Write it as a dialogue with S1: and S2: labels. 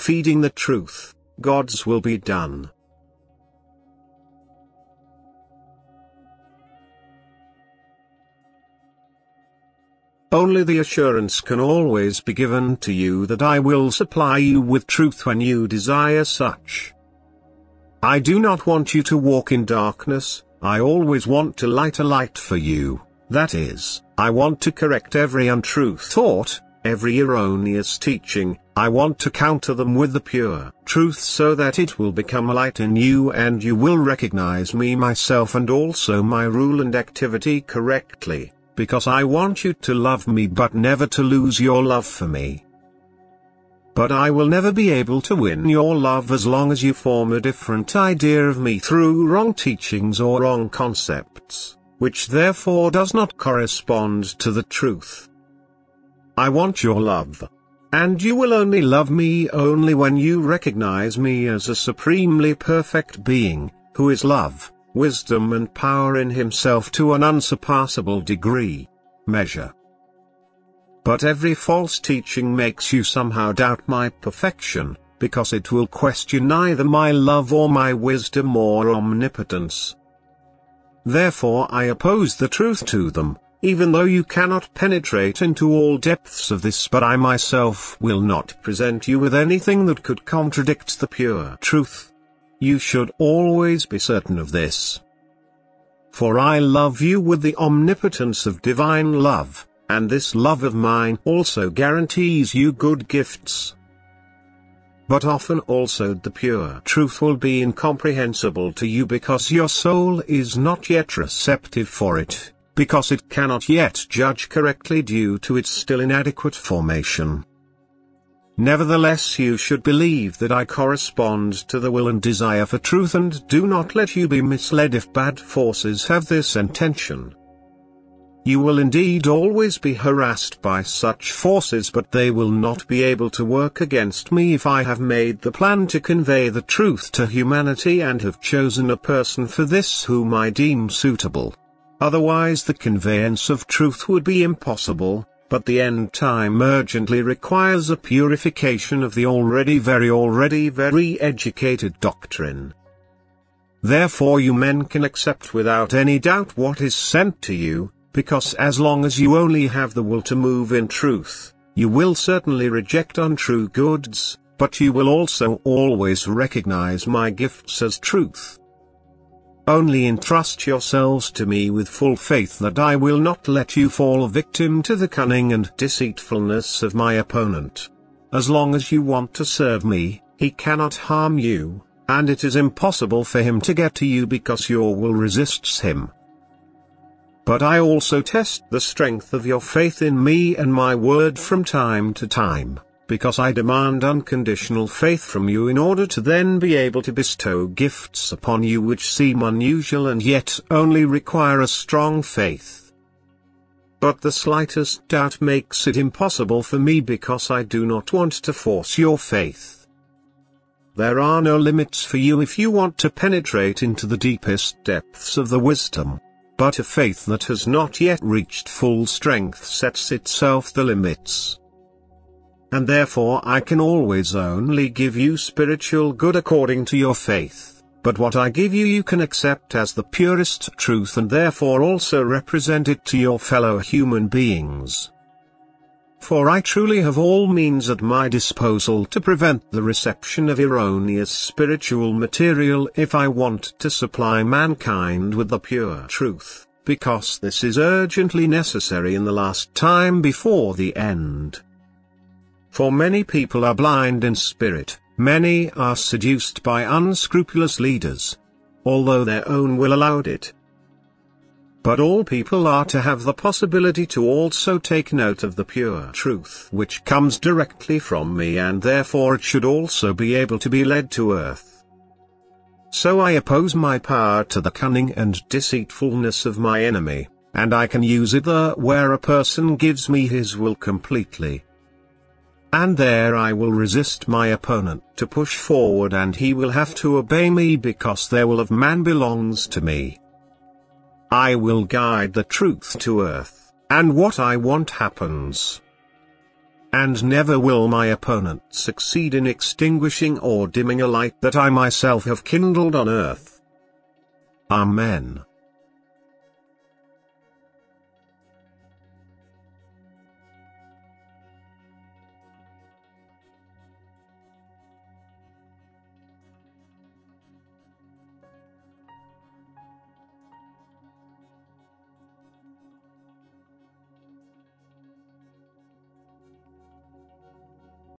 S1: feeding the truth, God's will be done. Only the assurance can always be given to you that I will supply you with truth when you desire such. I do not want you to walk in darkness, I always want to light a light for you, that is, I want to correct every untrue thought, every erroneous teaching, I want to counter them with the pure truth so that it will become a light in you and you will recognize me myself and also my rule and activity correctly. Because I want you to love me but never to lose your love for me. But I will never be able to win your love as long as you form a different idea of me through wrong teachings or wrong concepts, which therefore does not correspond to the truth. I want your love. And you will only love me only when you recognize me as a supremely perfect being, who is love, wisdom and power in himself to an unsurpassable degree, measure. But every false teaching makes you somehow doubt my perfection, because it will question neither my love or my wisdom or omnipotence. Therefore I oppose the truth to them, even though you cannot penetrate into all depths of this, but I myself will not present you with anything that could contradict the pure truth. You should always be certain of this. For I love you with the omnipotence of divine love, and this love of mine also guarantees you good gifts. But often also the pure truth will be incomprehensible to you because your soul is not yet receptive for it, because it cannot yet judge correctly due to its still inadequate formation. Nevertheless you should believe that I correspond to the will and desire for truth and do not let you be misled if bad forces have this intention. You will indeed always be harassed by such forces, but they will not be able to work against me if I have made the plan to convey the truth to humanity and have chosen a person for this whom I deem suitable. Otherwise the conveyance of truth would be impossible. But the end time urgently requires a purification of the already very educated doctrine. Therefore you men can accept without any doubt what is sent to you, because as long as you only have the will to move in truth, you will certainly reject untrue goods, but you will also always recognize my gifts as truth. Only entrust yourselves to me with full faith that I will not let you fall a victim to the cunning and deceitfulness of my opponent. As long as you want to serve me, he cannot harm you, and it is impossible for him to get to you because your will resists him. But I also test the strength of your faith in me and my word from time to time, because I demand unconditional faith from you in order to then be able to bestow gifts upon you which seem unusual and yet only require a strong faith. But the slightest doubt makes it impossible for me because I do not want to force your faith. There are no limits for you if you want to penetrate into the deepest depths of the wisdom, but a faith that has not yet reached full strength sets itself the limits. And therefore I can always only give you spiritual good according to your faith, but what I give you you can accept as the purest truth and therefore also represent it to your fellow human beings. For I truly have all means at my disposal to prevent the reception of erroneous spiritual material if I want to supply mankind with the pure truth, because this is urgently necessary in the last time before the end. For many people are blind in spirit, many are seduced by unscrupulous leaders, although their own will allowed it. But all people are to have the possibility to also take note of the pure truth which comes directly from me, and therefore it should also be able to be led to earth. So I oppose my power to the cunning and deceitfulness of my enemy, and I can use it there where a person gives me his will completely. And there I will resist my opponent to push forward, and he will have to obey me because their will of man belongs to me. I will guide the truth to earth, and what I want happens. and never will my opponent succeed in extinguishing or dimming a light that I myself have kindled on earth. Amen.